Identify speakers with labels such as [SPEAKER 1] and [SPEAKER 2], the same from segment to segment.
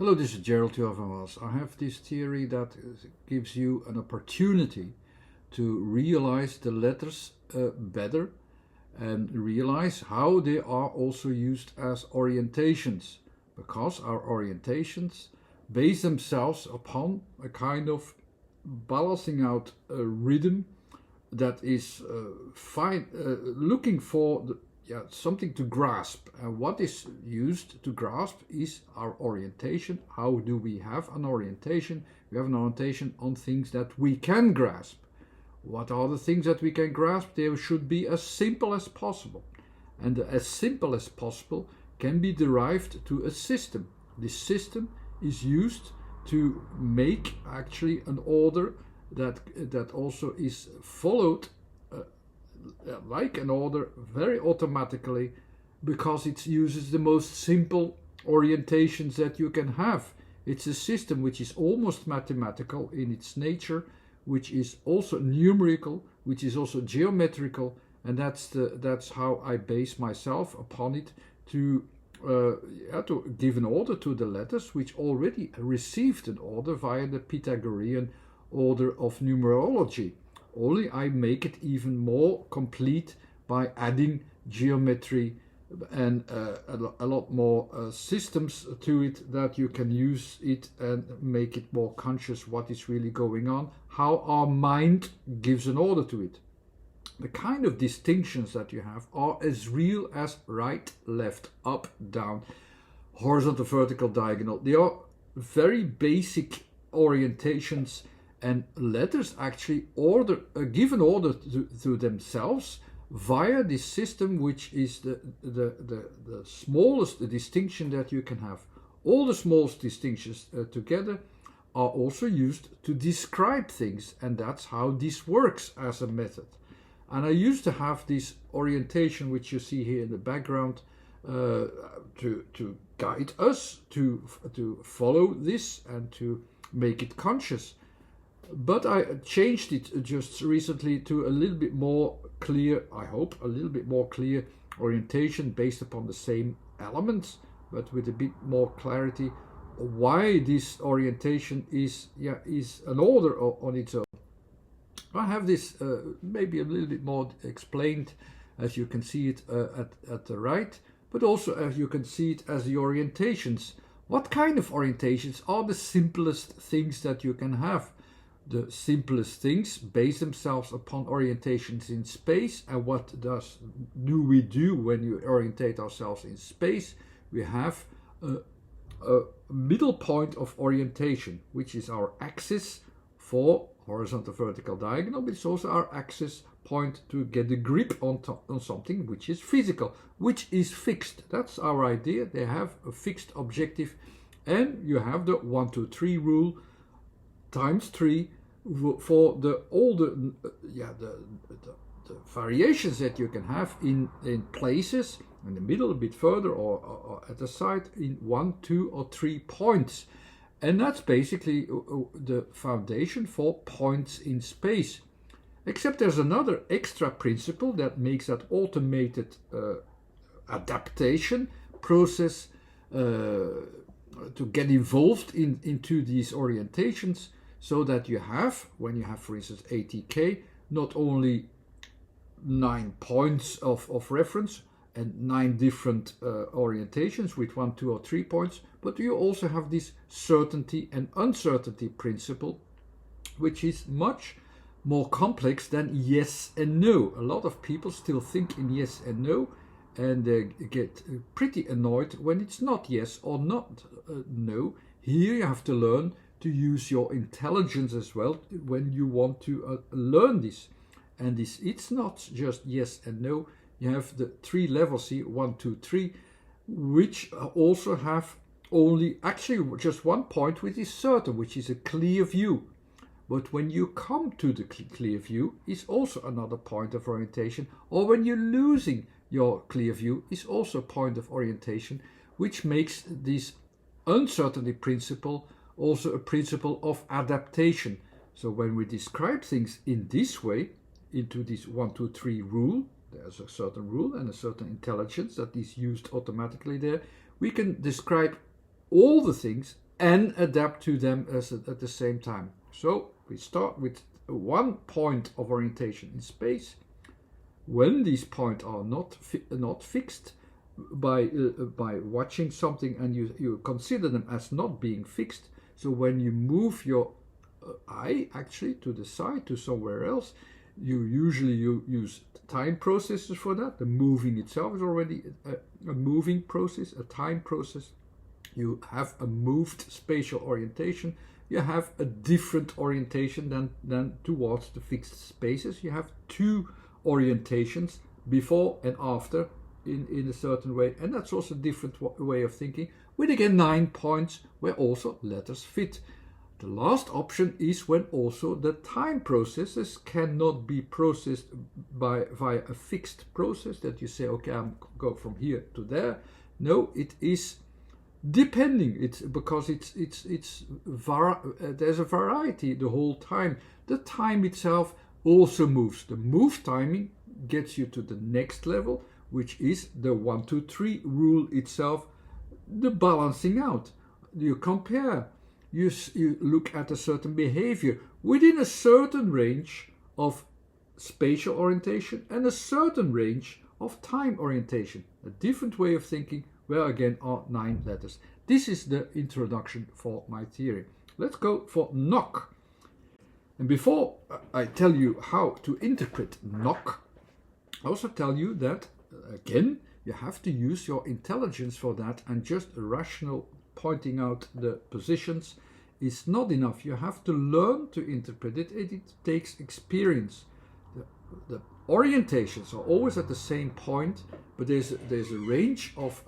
[SPEAKER 1] Hello, this is Gerald Jovenwas. I have this theory that gives you an opportunity to realize the letters better and realize how they are also used as orientations, because our orientations base themselves upon a kind of balancing out a rhythm that is looking for something to grasp. And what is used to grasp is our orientation. How do we have an orientation? We have an orientation on things that we can grasp. What are the things that we can grasp? They should be as simple as possible. And as simple as possible can be derived to a system. This system is used to make actually an order that also is followed like an order very automatically, because it uses the most simple orientations that you can have. It's a system which is almost mathematical in its nature, which is also numerical, which is also geometrical, and that's how I base myself upon it to give an order to the letters, which already received an order via the Pythagorean order of numerology. Only I make it even more complete by adding geometry and a lot more systems to it, that you can use it and make it more conscious what is really going on, how our mind gives an order to it. The kind of distinctions that you have are as real as right, left, up, down, horizontal, vertical, diagonal. They are very basic orientations, and letters actually give an order to themselves via this system, which is the smallest distinction that you can have. All the smallest distinctions together are also used to describe things, and that's how this works as a method. And I used to have this orientation, which you see here in the background, to guide us to follow this and to make it conscious. But I changed it just recently to a little bit more clear, I hope, a little bit more clear orientation based upon the same elements, but with a bit more clarity why this orientation is an order on its own. I have this maybe a little bit more explained, as you can see it at the right, but also as you can see it as the orientations. What kind of orientations are the simplest things that you can have? The simplest things base themselves upon orientations in space. And what do we do when you orientate ourselves in space? We have a middle point of orientation, which is our axis for horizontal, vertical, diagonal, but it's also our axis point to get a grip on something which is physical, which is fixed. That's our idea. They have a fixed objective, and you have the 1, 2, 3 rule times 3 for all the variations that you can have in places in the middle, a bit further, or at the side, in 1, 2, or 3 points. And that's basically the foundation for points in space. Except there's another extra principle that makes that automated adaptation process to get involved into these orientations, so that you have, when you have, for instance, ATK, not only 9 points of reference and 9 different orientations with 1, 2, or 3 points, but you also have this certainty and uncertainty principle, which is much more complex than yes and no. A lot of people still think in yes and no, and they get pretty annoyed when it's not yes or not no. Here you have to learn to use your intelligence as well when you want to learn this. And it's not just yes and no. You have the 3 levels here, 1, 2, 3, which also have only actually just 1 point which is certain, which is a clear view. But when you come to the clear view is also another point of orientation, or when you're losing your clear view is also a point of orientation, which makes this uncertainty principle also a principle of adaptation. So when we describe things in this way, into this 1, 2, 3 rule, there's a certain rule and a certain intelligence that is used automatically there, we can describe all the things and adapt to them at the same time. So we start with one point of orientation in space. When these points are not fixed by watching something, and you consider them as not being fixed, so when you move your eye actually to the side, to somewhere else, you usually use time processes for that. The moving itself is already a moving process, a time process. You have a moved spatial orientation. You have a different orientation than towards the fixed spaces. You have two orientations, before and after, in a certain way, and that's also a different way of thinking, with again 9 points where also letters fit. The last option is when also the time processes cannot be processed via a fixed process that you say, okay, I'm go from here to there. No, it is depending. It's because there's a variety the whole time. The time itself also moves. The move timing gets you to the next level, which is the 1, 2, 3 rule itself, the balancing out. You compare. You look at a certain behavior within a certain range of spatial orientation and a certain range of time orientation. A different way of thinking, where again are 9 letters. This is the introduction for my theory. Let's go for knock. And before I tell you how to interpret knock, I also tell you that, again, you have to use your intelligence for that, and just rational pointing out the positions is not enough. You have to learn to interpret it. It takes experience. The orientations are always at the same point, but there's a range of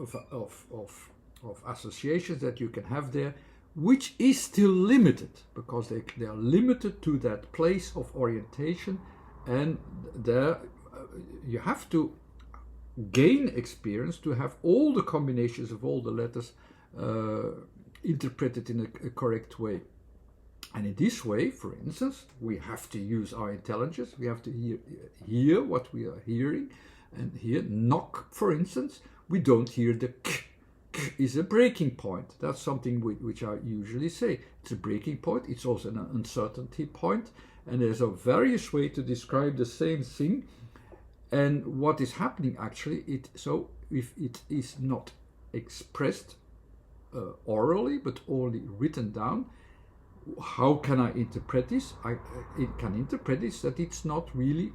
[SPEAKER 1] associations that you can have there, which is still limited, because they are limited to that place of orientation, and there you have to gain experience to have all the combinations of all the letters interpreted in a correct way. And in this way, for instance, we have to use our intelligence. We have to hear what we are hearing. And here, knock, for instance, we don't hear the k. K is a breaking point. That's something which I usually say. It's a breaking point. It's also an uncertainty point. And there's a various way to describe the same thing. And what is happening actually, if it is not expressed orally, but only written down, how can I interpret this? I can interpret this that it's not really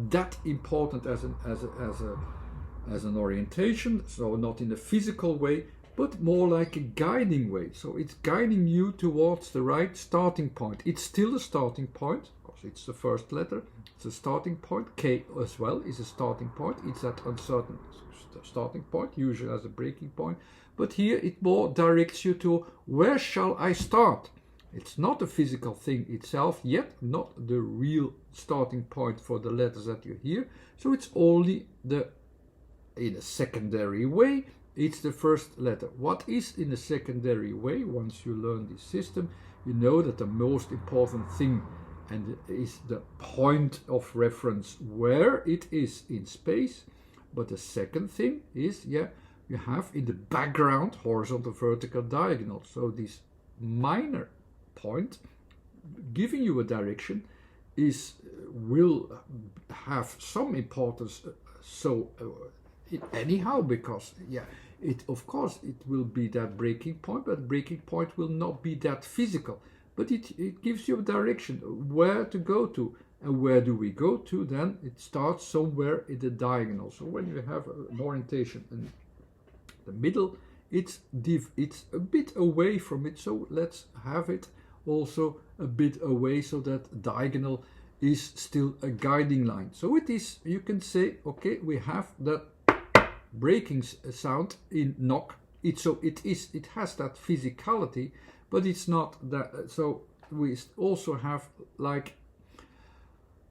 [SPEAKER 1] that important as an orientation, so not in a physical way, but more like a guiding way. So it's guiding you towards the right starting point. It's still a starting point, because it's the first letter. It's a starting point. K as well is a starting point. It's that uncertain starting point, usually as a breaking point. But here it more directs you to, where shall I start? It's not a physical thing itself yet, not the real starting point for the letters that you hear. So it's only in a secondary way, it's the first letter. What is in a secondary way? Once you learn this system, you know that the most important thing and is the point of reference where it is in space. But the second thing is, you have in the background horizontal, vertical, diagonal. So this minor point giving you a direction will have some importance. Anyhow, because of course it will be that breaking point, but breaking point will not be that physical, but it gives you a direction where to go to. And where do we go to then? It starts somewhere in the diagonal. So when you have an orientation in the middle, it's a bit away from it, so let's have it also a bit away, so that diagonal is still a guiding line. So it is, you can say, okay, we have that breaking sound in knock. It has that physicality, but it's not that. So we also have like,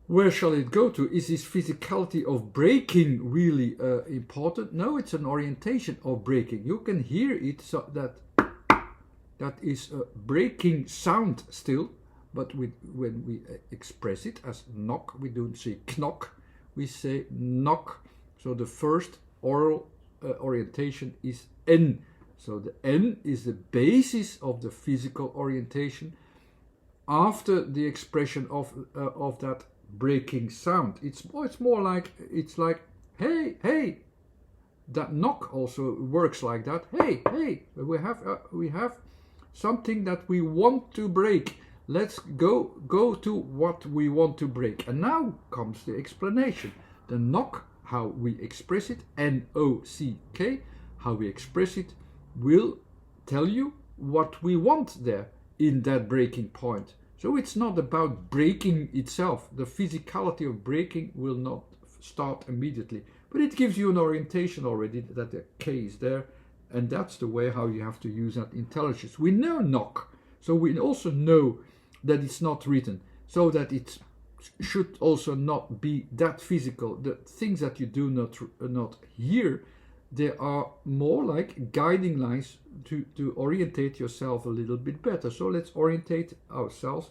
[SPEAKER 1] where shall it go to? Is this physicality of breaking really important? No, it's an orientation of breaking. You can hear it, so that is a breaking sound still, but when we express it as knock, we don't say knock, we say knock. So the first oral orientation is N. So the N is the basis of the physical orientation after the expression of that breaking sound. It's more like, it's like, hey, hey. That knock also works like that. Hey, hey, we have something that we want to break. Let's go to what we want to break. And now comes the explanation. The knock, how we express it, N-O-C-K, how we express it, will tell you what we want there in that breaking point. So it's not about breaking itself. The physicality of breaking will not start immediately. But it gives you an orientation already that the K is there. And that's the way how you have to use that intelligence. We know knock. So we also know that it's not written. So that it should also not be that physical. The things that you do not hear, they are more like guiding lines to orientate yourself a little bit better. So let's orientate ourselves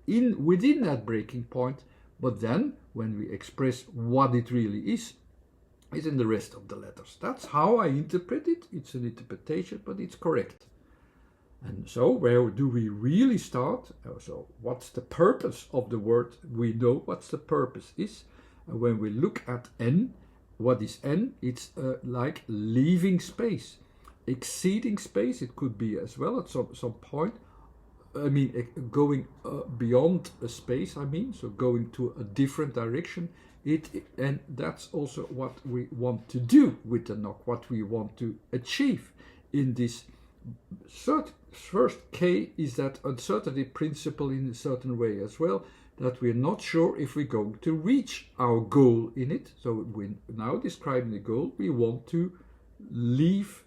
[SPEAKER 1] within that breaking point. But then when we express what it really is in the rest of the letters. That's how I interpret it. It's an interpretation, but it's correct. And so where do we really start? So what's the purpose of the word? We know what's the purpose is. And when we look at N, what is N? It's like leaving space, exceeding space. It could be as well at some point. I mean, going beyond a space, so going to a different direction. And that's also what we want to do with the knock, what we want to achieve in this. First K is that uncertainty principle in a certain way as well, that we're not sure if we're going to reach our goal in it. So we're now describing the goal. We want to leave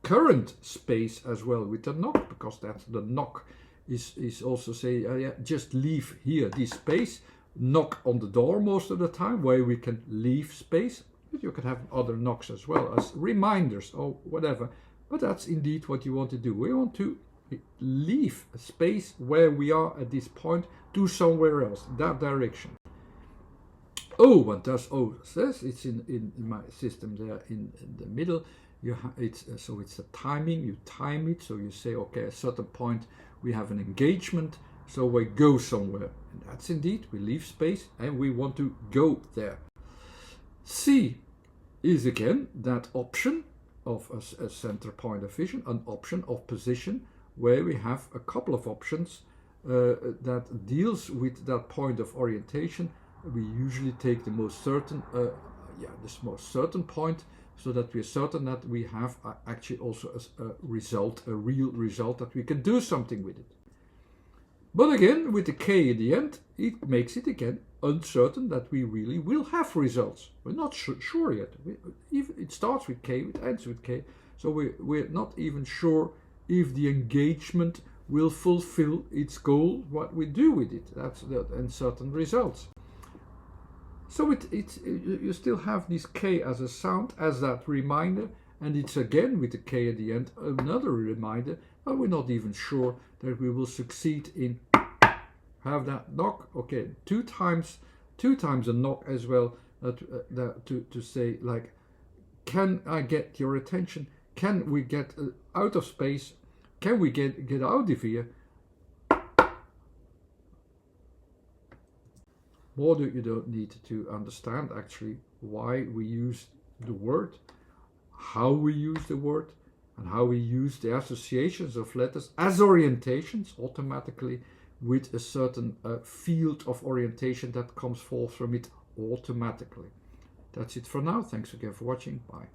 [SPEAKER 1] current space as well with the knock, because that's the knock is also say, yeah, just leave here this space, knock on the door most of the time where we can leave space. But you can have other knocks as well as reminders or whatever. But that's indeed what you want to do. We want to leave a space where we are at this point to somewhere else, that direction. Oh, what does O says? It's in my system there in the middle. It's the timing. You time it. So you say, okay, at a certain point we have an engagement. So we go somewhere. And that's indeed, we leave space and we want to go there. C is again that option of a center point of vision, an option of position, where we have a couple of options that deals with that point of orientation. We usually take the most certain, most certain point, so that we're certain that we have actually also a result, a real result, that we can do something with it. But again, with the K at the end, it makes it again uncertain that we really will have results. We're not sure yet. It starts with K, it ends with K. So we're not even sure if the engagement will fulfill its goal, what we do with it. That's the uncertain results. So you still have this K as a sound, as that reminder, and it's again with the K at the end, another reminder, but we're not even sure that we will succeed in have that knock. Okay, two times a knock as well, to say, like, can I get your attention? Can we get out of space? Can we get out of here? More you don't need to understand actually why we use the word, how we use the word, and how we use the associations of letters as orientations automatically with a certain field of orientation that comes forth from it automatically. That's it for now. Thanks again for watching. Bye.